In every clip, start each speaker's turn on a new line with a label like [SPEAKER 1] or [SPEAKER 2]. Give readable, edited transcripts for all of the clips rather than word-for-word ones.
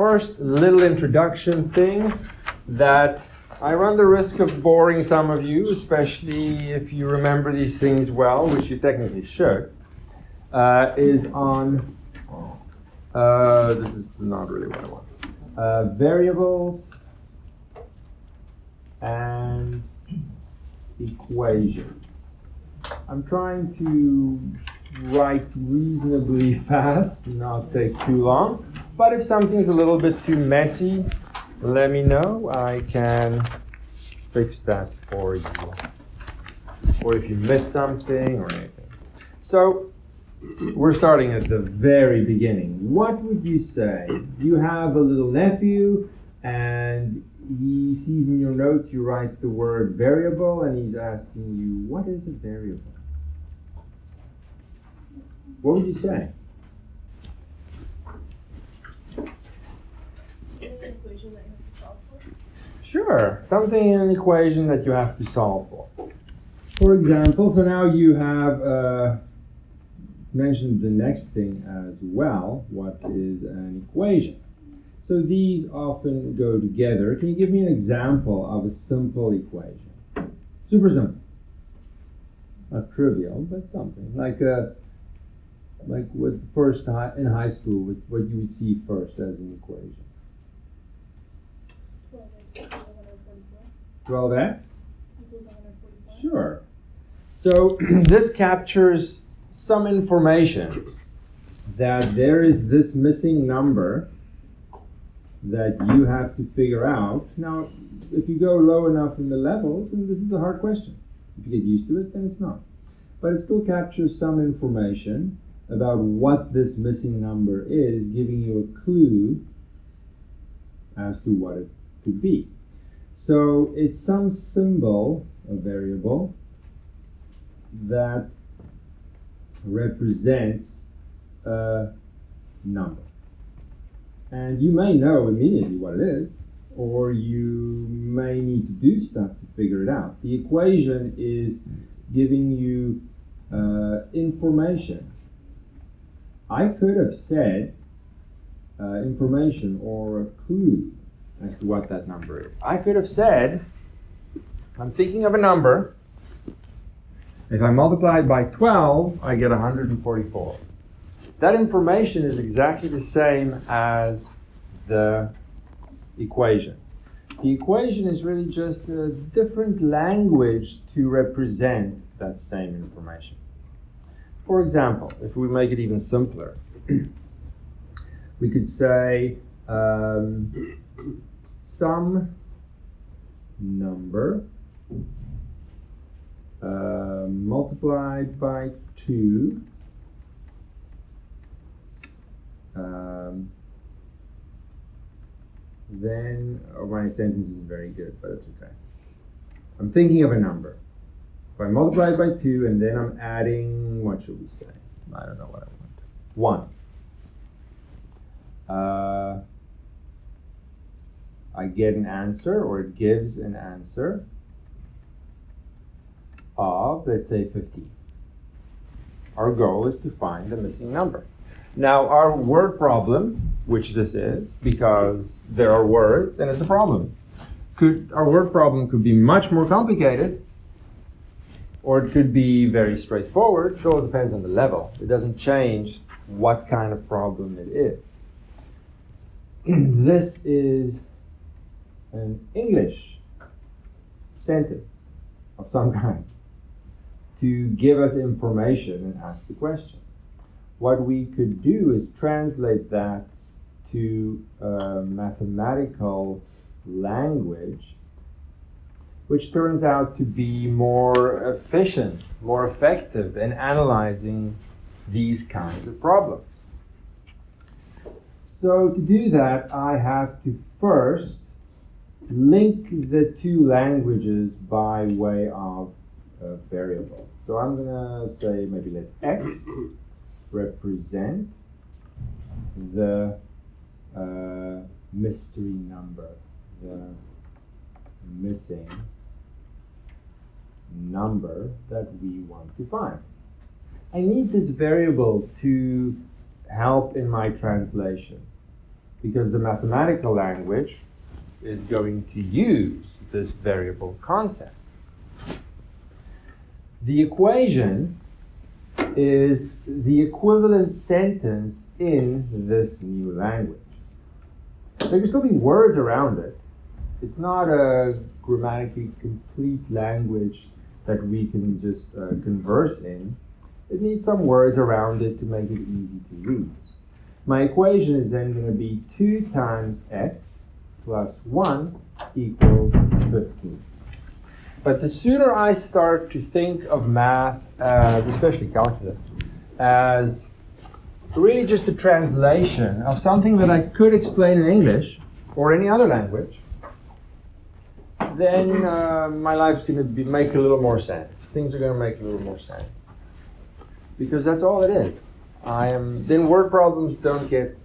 [SPEAKER 1] first little introduction thing that I run the risk of boring some of you, especially if you remember these things well, which you technically should, is on, this is not really what I want, variables and equations. I'm trying to write reasonably fast, not take too long, but if something's a little bit too messy, let me know. I can fix that for you. Or if you miss something or anything. So, we're starting at the very beginning. What would you say? You have a little nephew and he sees in your notes you write the word variable and he's asking you, what is a variable? What would you say? Sure, something in an equation that you have to solve for. For example, so now you have mentioned the next thing as well. What is an equation? So these often go together. Can you give me an example of a simple equation? Super simple. Not trivial, but something. Like what first in high school, what you would see first as an equation. 12x equals 145. Sure. So this captures some information that there is this missing number that you have to figure out. Now, if you go low enough in the levels, and this is a hard question. If you get used to it, then it's not. But it still captures some information about what this missing number is, giving you a clue as to what it could be. So it's some symbol, a variable, that represents a number. And you may know immediately what it is, or you may need to do stuff to figure it out. The equation is giving you information. I could have said information or a clue as to what that number is. I could have said, I'm thinking of a number. If I multiply it by 12, I get 144. That information is exactly the same as the equation. The equation is really just a different language to represent that same information. For example, if we make it even simpler, we could say some number multiplied by 2 then my sentence is very good, but it's okay. I'm thinking of a number. If I multiply it by 2 and then I'm adding, what should we say? I don't know what I want. 1. I get an answer, or it gives an answer of, let's say, 15. Our goal is to find the missing number. Now, our word problem, which this is, because there are words and it's a problem. Our word problem could be much more complicated, or it could be very straightforward. It all depends on the level. It doesn't change what kind of problem it is. This is an English sentence of some kind to give us information and ask the question. What we could do is translate that to a mathematical language, which turns out to be more efficient, more effective in analyzing these kinds of problems. So to do that, I have to first link the two languages by way of a variable. So I'm going to say maybe let x represent the mystery number, the missing number that we want to find. I need this variable to help in my translation. because the mathematical language is going to use this variable concept. The equation is the equivalent sentence in this new language. There can still be words around it. It's not a grammatically complete language that we can just converse in. It needs some words around it to make it easy to read. My equation is then going to be 2 times x plus 1 equals 15. But the sooner I start to think of math, especially calculus, as really just a translation of something that I could explain in English or any other language, then my life's going to make a little more sense. Things are going to make a little more sense. Because that's all it is. Then word problems don't get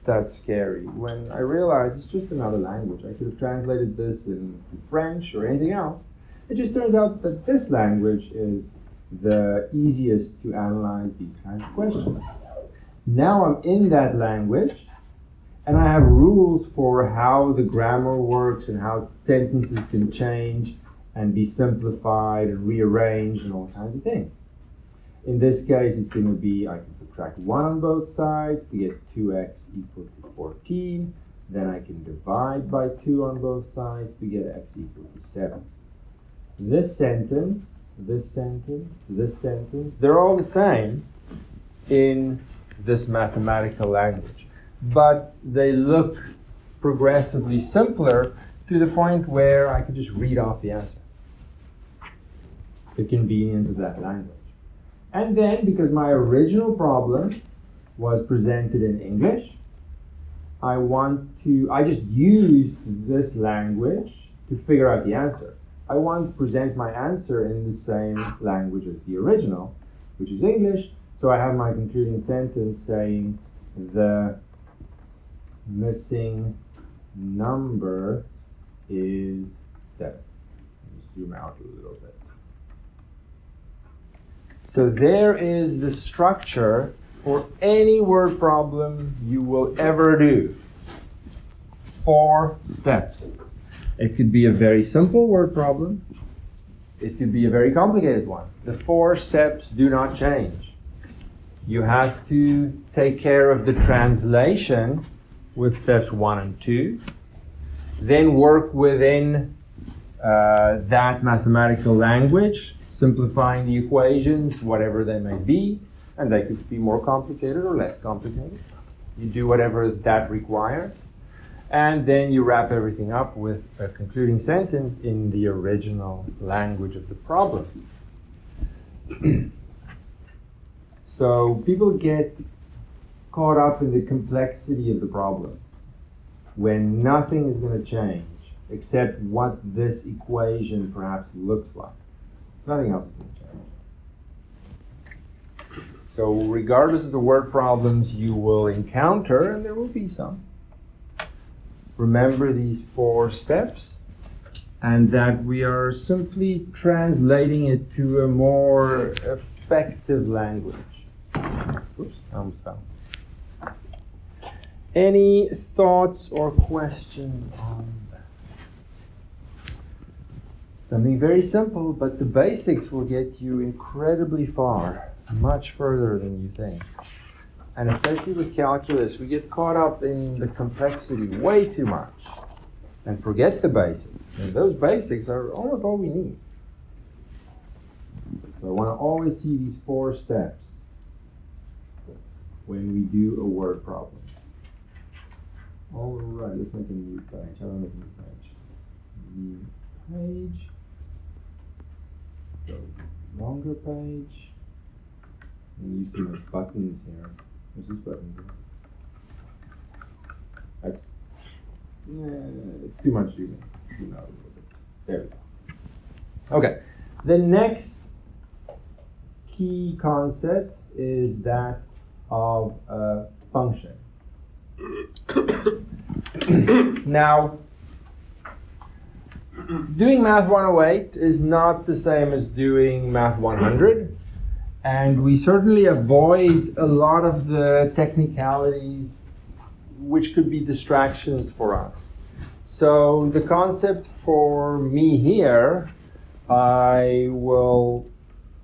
[SPEAKER 1] that scary. When I realize it's just another language, I could have translated this in French or anything else. It just turns out that this language is the easiest to analyze these kinds of questions. Now I'm in that language, and I have rules for how the grammar works and how sentences can change and be simplified and rearranged and all kinds of things. In this case, it's going to be, I can subtract 1 on both sides to get 2x equal to 14. Then I can divide by 2 on both sides to get x equal to 7. This sentence, this sentence, this sentence, they're all the same in this mathematical language. But they look progressively simpler to the point where I can just read off the answer. The convenience of that language. And then, because my original problem was presented in English, I just used this language to figure out the answer. I want to present my answer in the same language as the original, which is English. So I have my concluding sentence saying the missing number is 7. Zoom out a little bit. So there is the structure for any word problem you will ever do. 4 steps. It could be a very simple word problem. It could be a very complicated one. The 4 steps do not change. You have to take care of the translation with steps 1 and 2. Then work within that mathematical language, simplifying the equations, whatever they may be, and they could be more complicated or less complicated. You do whatever that requires, and then you wrap everything up with a concluding sentence in the original language of the problem. So people get caught up in the complexity of the problem when nothing is going to change except what this equation perhaps looks like. Nothing else is going to change. So regardless of the word problems you will encounter, and there will be some, remember these 4 steps, and that we are simply translating it to a more effective language. Oops, I almost fell. Any thoughts or questions on that? Something very simple, but the basics will get you incredibly far, much further than you think. And especially with calculus, we get caught up in the complexity way too much and forget the basics. And those basics are almost all we need. So I want to always see these 4 steps when we do a word problem. All right, let's make a new page. I don't make a new page. New page. Go longer page. And use too much buttons here. Where's this button? That's it's too much zooming. Zoom out a little bit. There we go. Okay. The next key concept is that of a function. Now, doing Math 108 is not the same as doing Math 100, and we certainly avoid a lot of the technicalities which could be distractions for us. So the concept for me here, I will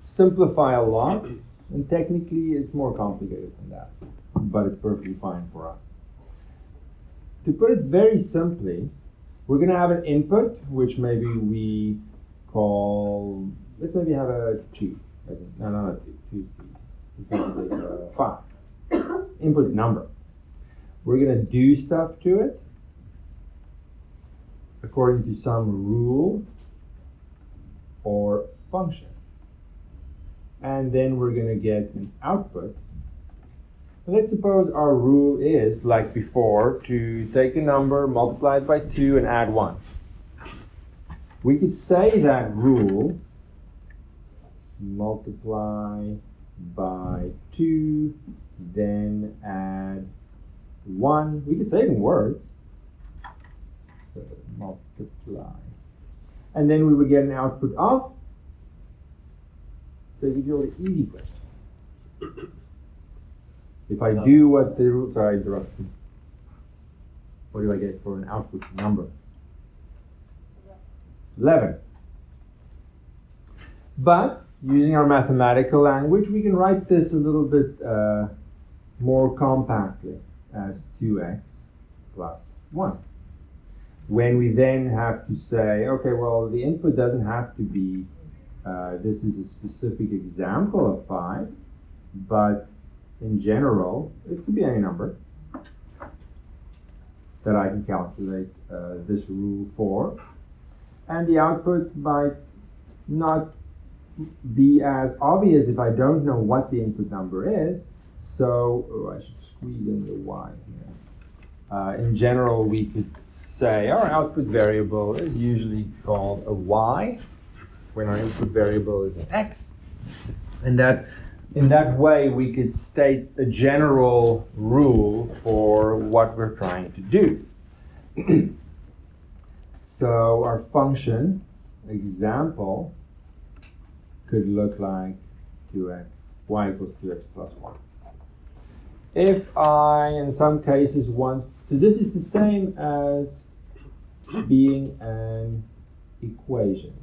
[SPEAKER 1] simplify a lot, and technically it's more complicated than that, but it's perfectly fine for us. To put it very simply, we're going to have an input, which maybe we call, let's maybe have a 2. No, not a 2. 2's 3. Let's make it 5. Input number. We're going to do stuff to it according to some rule or function. And then we're going to get an output. And let's suppose our rule is, like before, to take a number, multiply it by 2, and add 1. We could say that rule, multiply by 2, then add 1. We could say it in words. So multiply. And then we would get an output of. So give you all the easy questions. If I do what the rule, sorry, I interrupted. What do I get for an output number? 11. But using our mathematical language, we can write this a little bit more compactly as 2x plus 1. When we then have to say, okay, well, the input doesn't have to be, this is a specific example of 5, but in general, it could be any number that I can calculate this rule for. And the output might not be as obvious if I don't know what the input number is. So I should squeeze in the y here. In general, we could say our output variable is usually called a y when our input variable is an x. And that in that way, we could state a general rule for what we're trying to do. So our function example could look like 2x, y equals 2x plus 1. If I, in some cases, want, so this is the same as being an equation.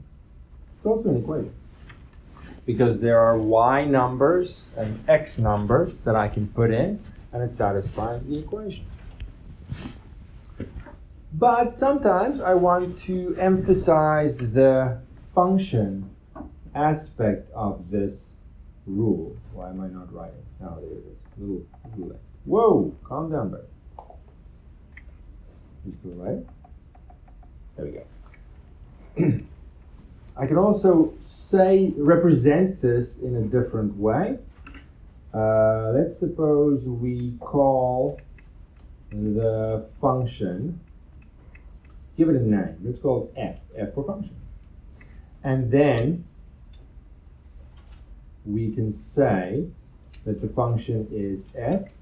[SPEAKER 1] It's also an equation, because there are y numbers and x numbers that I can put in, and it satisfies the equation. But sometimes I want to emphasize the function aspect of this rule. Why am I not writing? Oh, there it is. Little late. Whoa, calm down, buddy. You still right? There we go. I can also represent this in a different way. Let's suppose we call the function, give it a name. Let's call it f for function. And then we can say that the function is f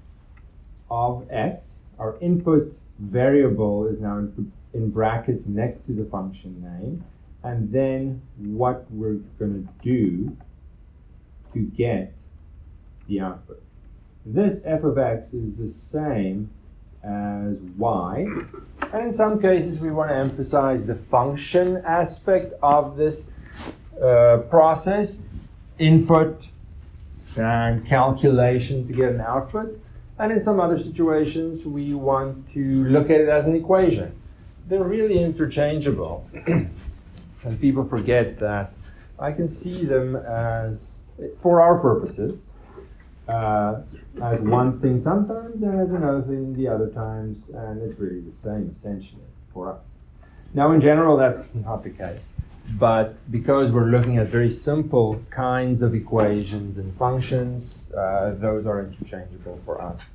[SPEAKER 1] of x. Our input variable is now in brackets next to the function name. And then what we're going to do to get the output. This f of x is the same as y. And in some cases, we want to emphasize the function aspect of this process, input and calculation to get an output. And in some other situations, we want to look at it as an equation. They're really interchangeable. And people forget that I can see them as, for our purposes, as one thing sometimes and as another thing the other times, and it's really the same essentially for us. Now in general that's not the case, but because we're looking at very simple kinds of equations and functions, those are interchangeable for us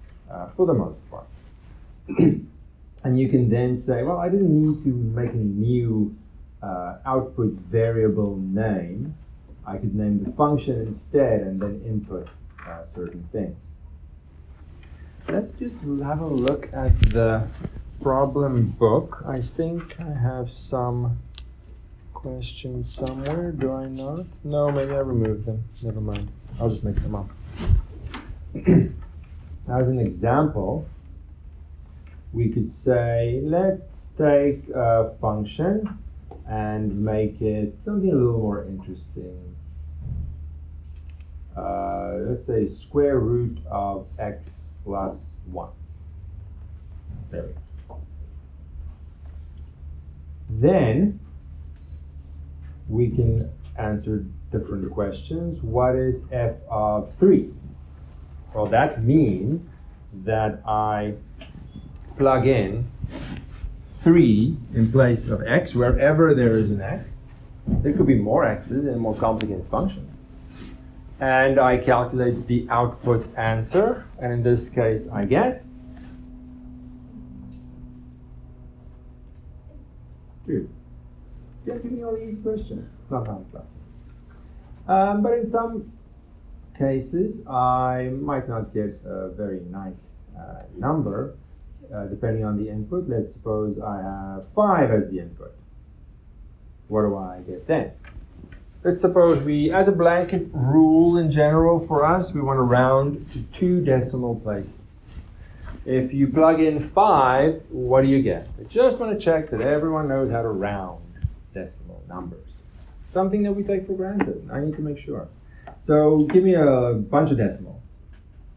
[SPEAKER 1] for the most part. And you can then say, well, I didn't need to make a new output variable name. I could name the function instead and then input certain things. Let's just have a look at the problem book. I think I have some questions somewhere. Do I not? No, maybe I removed them. Never mind. I'll just make them up. As an example, we could say, let's take a function and make it something a little more interesting. Let's say square root of x plus 1. There we go. Then we can answer different questions. What is f of 3? Well, that means that I plug in 3 in place of x wherever there is an x. There could be more x's in a more complicated function. And I calculate the output answer, and in this case I get 2. Yeah, give me all the easy questions. Not hard. But in some cases I might not get a very nice number depending on the input. Let's suppose I have 5 as the input. What do I get then? Let's suppose we, as a blanket rule in general for us, we want to round to 2 decimal places. If you plug in 5, what do you get? I just want to check that everyone knows how to round decimal numbers. Something that we take for granted. I need to make sure. So give me a bunch of decimals,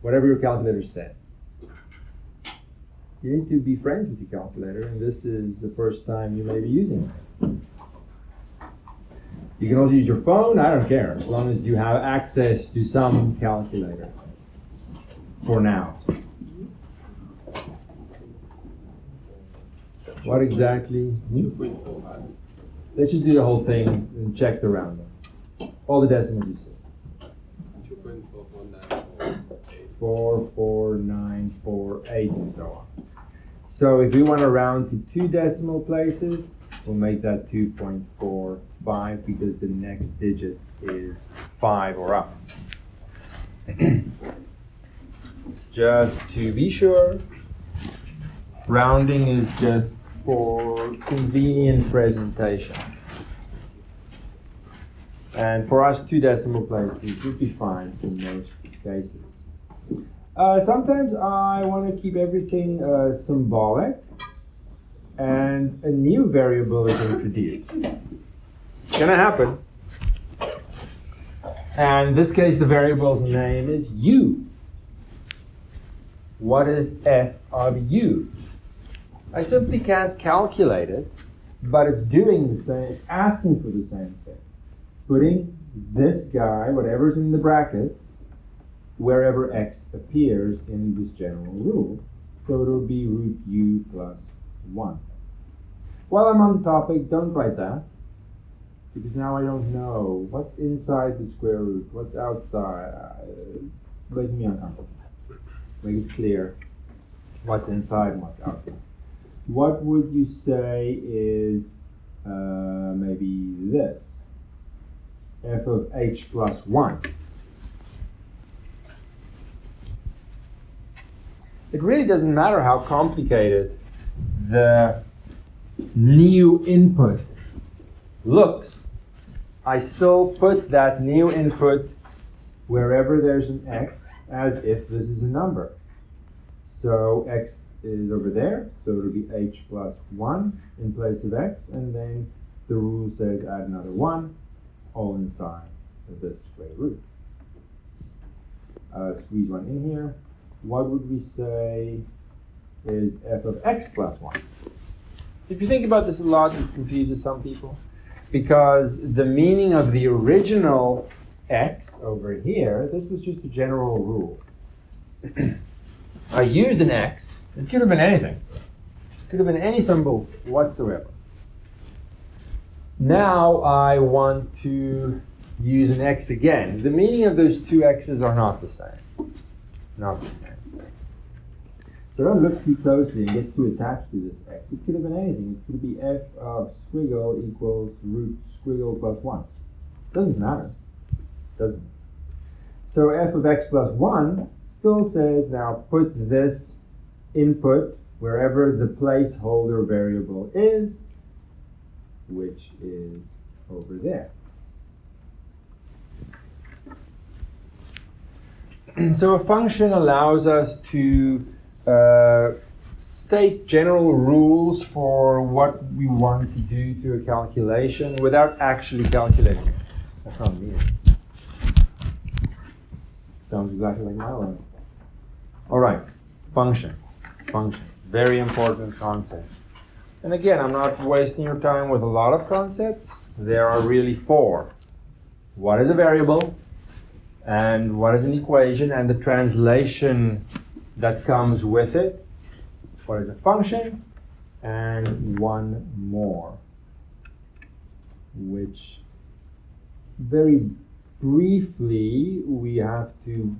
[SPEAKER 1] whatever your calculator says. You need to be friends with your calculator, and this is the first time you may be using it. You can also use your phone, I don't care, as long as you have access to some calculator. For now. What exactly?
[SPEAKER 2] 2.45.
[SPEAKER 1] Let's just do the whole thing and check the rounding. All the decimals you see.
[SPEAKER 2] 2.4494.
[SPEAKER 1] 44948 and so on. So if we want to round to 2 decimal places, we'll make that 2.45 because the next digit is 5 or up. Just to be sure, rounding is just for convenient presentation. And for us, 2 decimal places would be fine in most cases. Sometimes I want to keep everything symbolic, and a new variable is introduced. It's going to happen. And in this case, the variable's name is u. What is f of u? I simply can't calculate it, but it's doing the same, it's asking for the same thing. Putting this guy, whatever's in the brackets, wherever x appears in this general rule. So it'll be root u plus 1. While I'm on the topic, don't write that, because now I don't know what's inside the square root, what's outside. It's making me uncomfortable. Make it clear what's inside and what's outside. What would you say is maybe this? F of h plus 1. It really doesn't matter how complicated the new input looks. I still put that new input wherever there's an x as if this is a number. So x is over there, so it'll be h plus 1 in place of x, and then the rule says add another 1, all inside of this square root. Squeeze 1 in here. What would we say is f of x plus 1? If you think about this a lot, it confuses some people, because the meaning of the original x over here, this was just a general rule. I used an x. It could have been anything. It could have been any symbol whatsoever. Now I want to use an x again. The meaning of those 2 x's are not the same. Not the same. So don't look too closely and get too attached to this x. It could have been anything. It could be f of squiggle equals root squiggle plus 1. Doesn't matter. Doesn't. So f of x plus 1 still says now put this input wherever the placeholder variable is, which is over there. state general rules for what we want to do to a calculation without actually calculating it. That's not me. Sounds exactly like my one. All right, function. Function. Very important concept. And again, I'm not wasting your time with a lot of concepts. There are really four. What is a variable? And what is an equation? And the translation that comes with it. What is a function? And one more, which very briefly we have to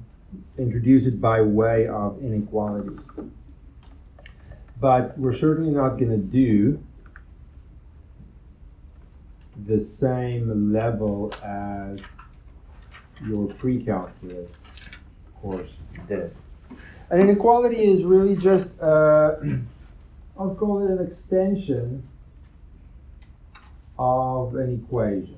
[SPEAKER 1] introduce it by way of inequalities. But we're certainly not going to do the same level as your pre-calculus course did. An inequality is really just, I'll call it an extension of an equation.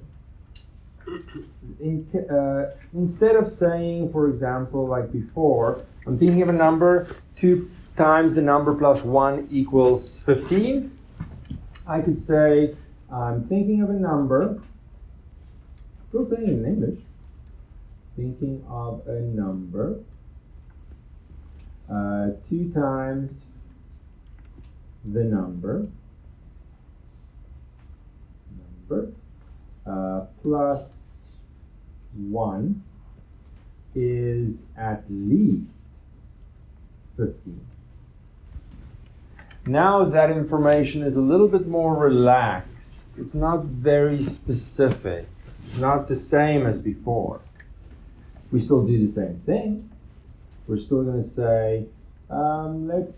[SPEAKER 1] Instead of saying, for example, like before, I'm thinking of a number, 2 times the number plus 1 equals 15. I could say, I'm thinking of a number, still saying it in English, thinking of a number, 2 times the number plus 1 is at least 15. Now that information is a little bit more relaxed. It's not very specific. It's not the same as before. We still do the same thing. We're still going to say, let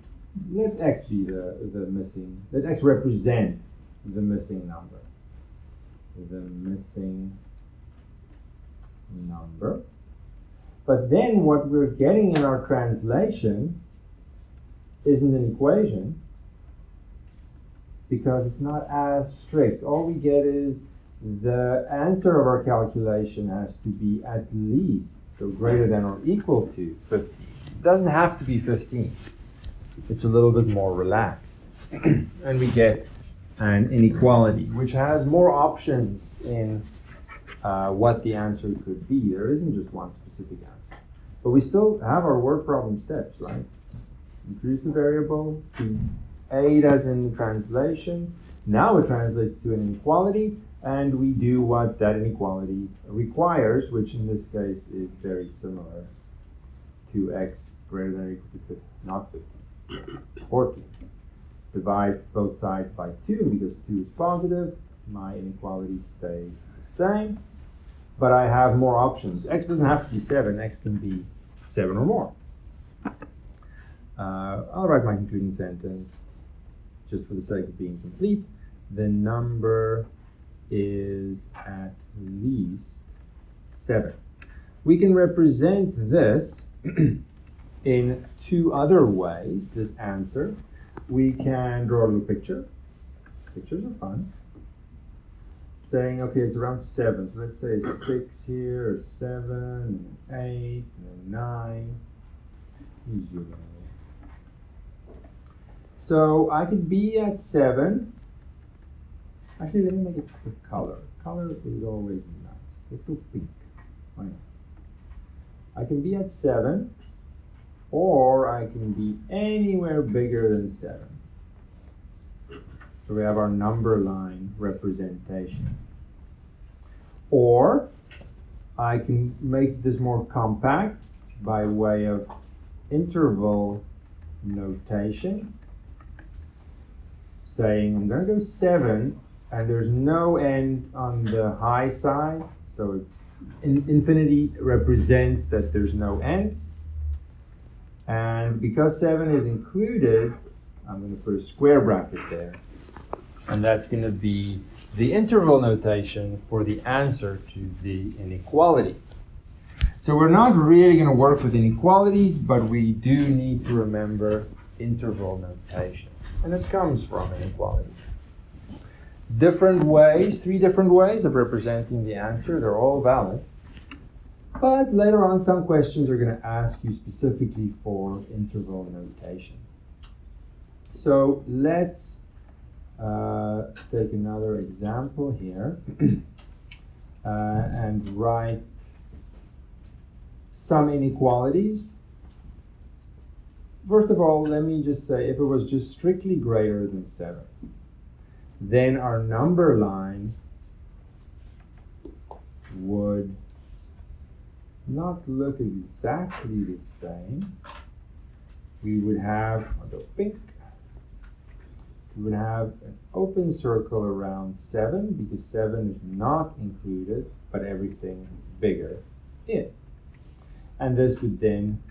[SPEAKER 1] x be the missing, let x represent the missing number. The missing number. But then what we're getting in our translation isn't an equation, because it's not as strict. All we get is the answer of our calculation has to be at least, so greater than or equal to 15. It doesn't have to be 15. It's a little bit more relaxed. And we get an inequality, which has more options in what the answer could be. There isn't just one specific answer. But we still have our word problem steps, right? Introduce the variable to aid us in the translation. Now it translates to an inequality, and we do what that inequality requires, which in this case is very similar to x greater than or equal to 50, not 50, 14. Divide both sides by 2, because 2 is positive. My inequality stays the same, but I have more options. X doesn't have to be 7, x can be 7 or more. I'll write my concluding sentence just for the sake of being complete. The number is at least 7. We can represent this in 2 other ways, this answer. We can draw a little picture. Pictures are fun. Saying, okay, it's around 7. So let's say 6 here, or 7, and 8, and 9. Zoom in. So I could be at 7. Actually, let me make it with color. Color is always nice. Let's go pink. Why not? I can be at 7, or I can be anywhere bigger than 7. So we have our number line representation. Or I can make this more compact by way of interval notation, saying I'm going to go 7, and there's no end on the high side, so it's infinity represents that there's no end. And because 7 is included, I'm going to put a square bracket there. And that's going to be the interval notation for the answer to the inequality. So we're not really going to work with inequalities, but we do need to remember interval notation. And it comes from inequality. Different ways, 3 different ways of representing the answer. They're all valid. But later on, some questions are going to ask you specifically for interval notation. So let's take another example here and write some inequalities. First of all, let me just say, if it was just strictly greater than 7, then our number line would not look exactly the same. We would have, I'll go pink, we would have an open circle around 7 because 7 is not included, but everything bigger is. And this would then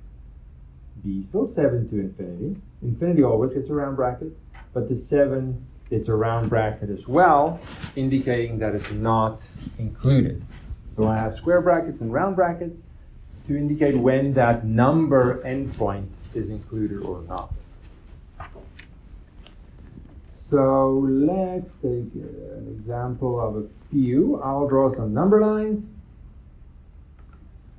[SPEAKER 1] be still 7 to infinity. Infinity always gets a round bracket, but the 7 gets a round bracket as well, indicating that it's not included. So I have square brackets and round brackets to indicate when that number endpoint is included or not. So let's take an example of a few. I'll draw some number lines,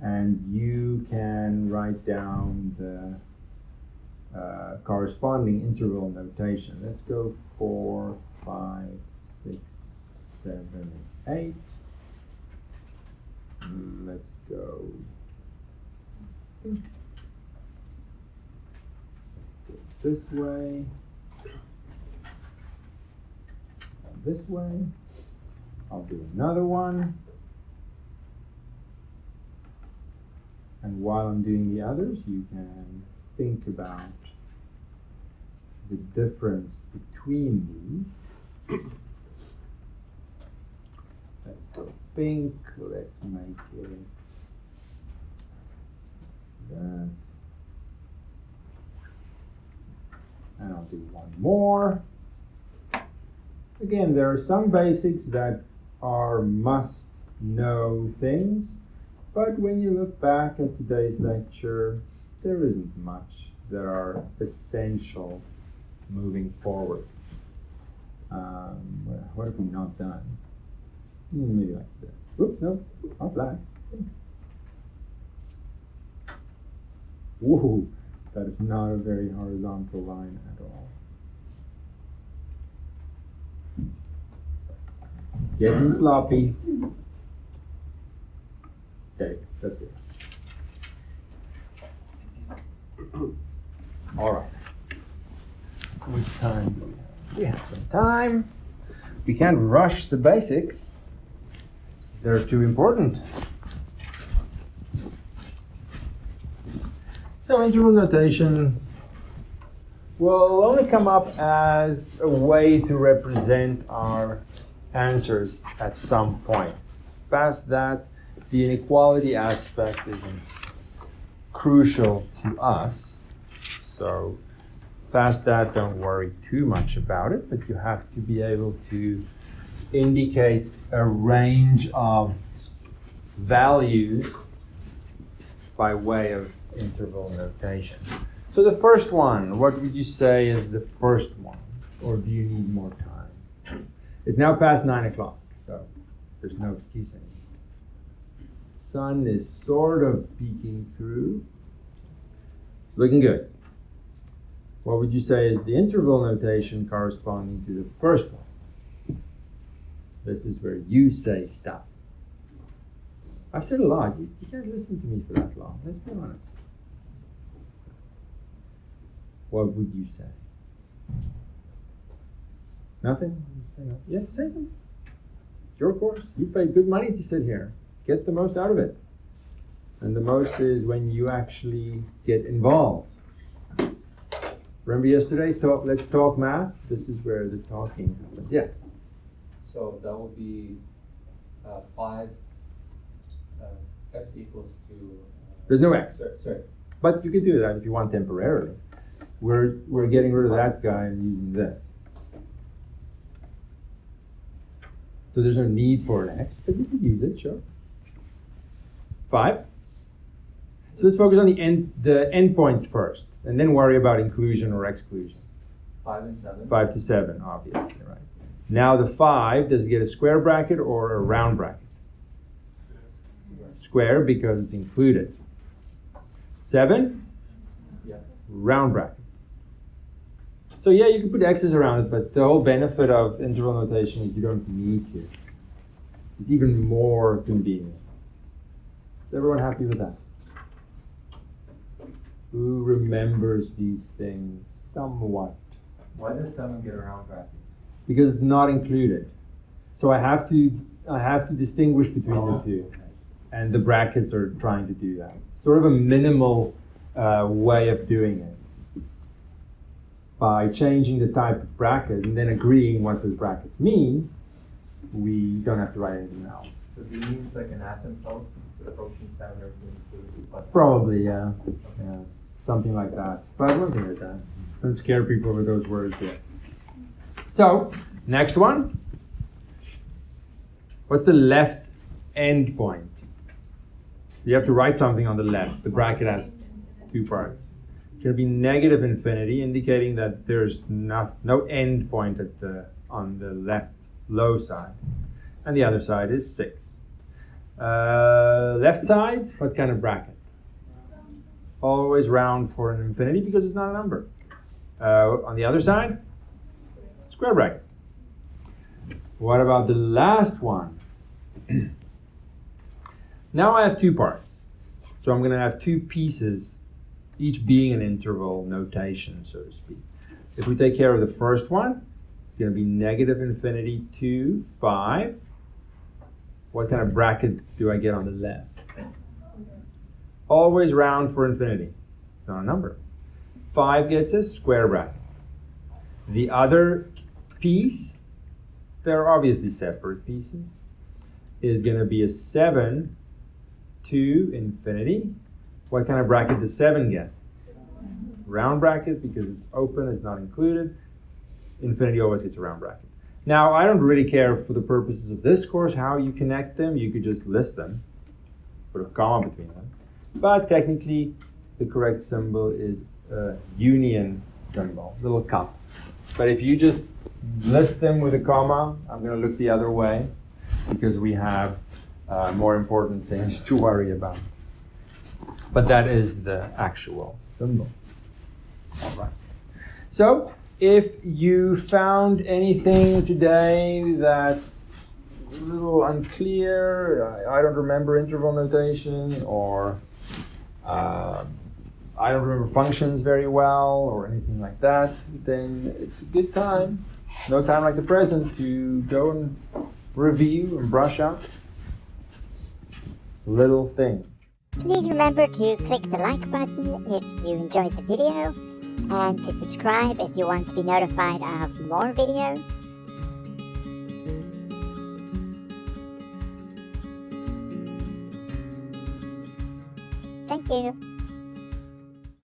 [SPEAKER 1] and you can write down the corresponding interval notation. Let's go 4, 5, 6, 7, 8. Let's go. Let's go this way. This way. I'll do another one. And while I'm doing the others, you can think about the difference between these. Let's go pink. Let's make it that. And I'll do one more. Again, there are some basics that are must-know things, but when you look back at today's lecture, there isn't much that are essential moving forward. What have we not done? Maybe like this. Oops, no, not black. Whoa, that is not a very horizontal line at all. Getting sloppy. Okay, that's good. All right. How much time do we have? We have some time. We can't rush the basics. They're too important. So interval notation will only come up as a way to represent our answers at some points. Past that, the inequality aspect isn't crucial to us. So past that, don't worry too much about it, but you have to be able to indicate a range of values by way of interval notation. So the first one, what would you say is the first one? Or do you need more time? It's now past 9 o'clock, so there's no excuse anymore. Sun is sort of peeking through. Looking good. What would you say is the interval notation corresponding to the first one? This is where you say stuff. I've said a lot. You can't listen to me for that long. Let's be honest. What would you say? Nothing? Yeah, say something. It's your course. You pay good money to sit here. Get the most out of it. And the most is when you actually get involved. Remember yesterday, let's talk math? This is where the talking happens. Yes?
[SPEAKER 2] So that would be 5 x equals to...
[SPEAKER 1] There's no x.
[SPEAKER 2] Sorry.
[SPEAKER 1] But you can do that if you want temporarily. We're getting rid of that guy and using this. So there's no need for an x, but you can use it, sure. 5. So let's focus on the endpoints first, and then worry about inclusion or exclusion.
[SPEAKER 2] 5 and 7.
[SPEAKER 1] 5 to 7, obviously, right? Now the 5, does it get a square bracket or a round bracket? Square, because it's included. 7?
[SPEAKER 2] Yeah.
[SPEAKER 1] Round bracket. So yeah, you can put X's around it, but the whole benefit of interval notation is you don't need to. It's even more convenient. Is everyone happy with that? Who remembers these things somewhat?
[SPEAKER 2] Why does 7 get a round bracket?
[SPEAKER 1] Because it's not included. So I have to distinguish between the two. And the brackets are trying to do that. Sort of a minimal way of doing it. By changing the type of bracket and then agreeing what those brackets mean, we don't have to write anything else.
[SPEAKER 2] So do you mean like an asymptote? It's approaching 7 or included?
[SPEAKER 1] Probably, yeah. Yeah. Something like that. But something like that. Don't scare people with those words yet. So, next one. What's the left endpoint? You have to write something on the left. The bracket has two parts. It's going to be negative infinity, indicating that there's no end point on the left low side. And the other side is 6. Left side, what kind of bracket? Always round for an infinity because it's not a number. On the other side, square bracket. What about the last one? Now I have two parts. So I'm going to have two pieces, each being an interval notation, so to speak. If we take care of the first one, it's going to be negative infinity to 5. What kind of bracket do I get on the left? Always round for infinity. It's not a number. 5 gets a square bracket. The other piece, they're obviously separate pieces, is going to be a 7 to infinity. What kind of bracket does 7 get? Round bracket, because it's open, it's not included. Infinity always gets a round bracket. Now, I don't really care for the purposes of this course how you connect them. You could just list them, put a comma between them. But technically, the correct symbol is a union symbol, little cup. But if you just list them with a comma, I'm going to look the other way because we have more important things to worry about. But that is the actual symbol. All right. So, if you found anything today that's a little unclear, I don't remember interval notation, or I don't remember functions very well, or anything like that, then it's a good time, no time like the present, to go and review and brush up little things.
[SPEAKER 3] Please remember to click the like button if you enjoyed the video, and to subscribe if you want to be notified of more videos. Thank you.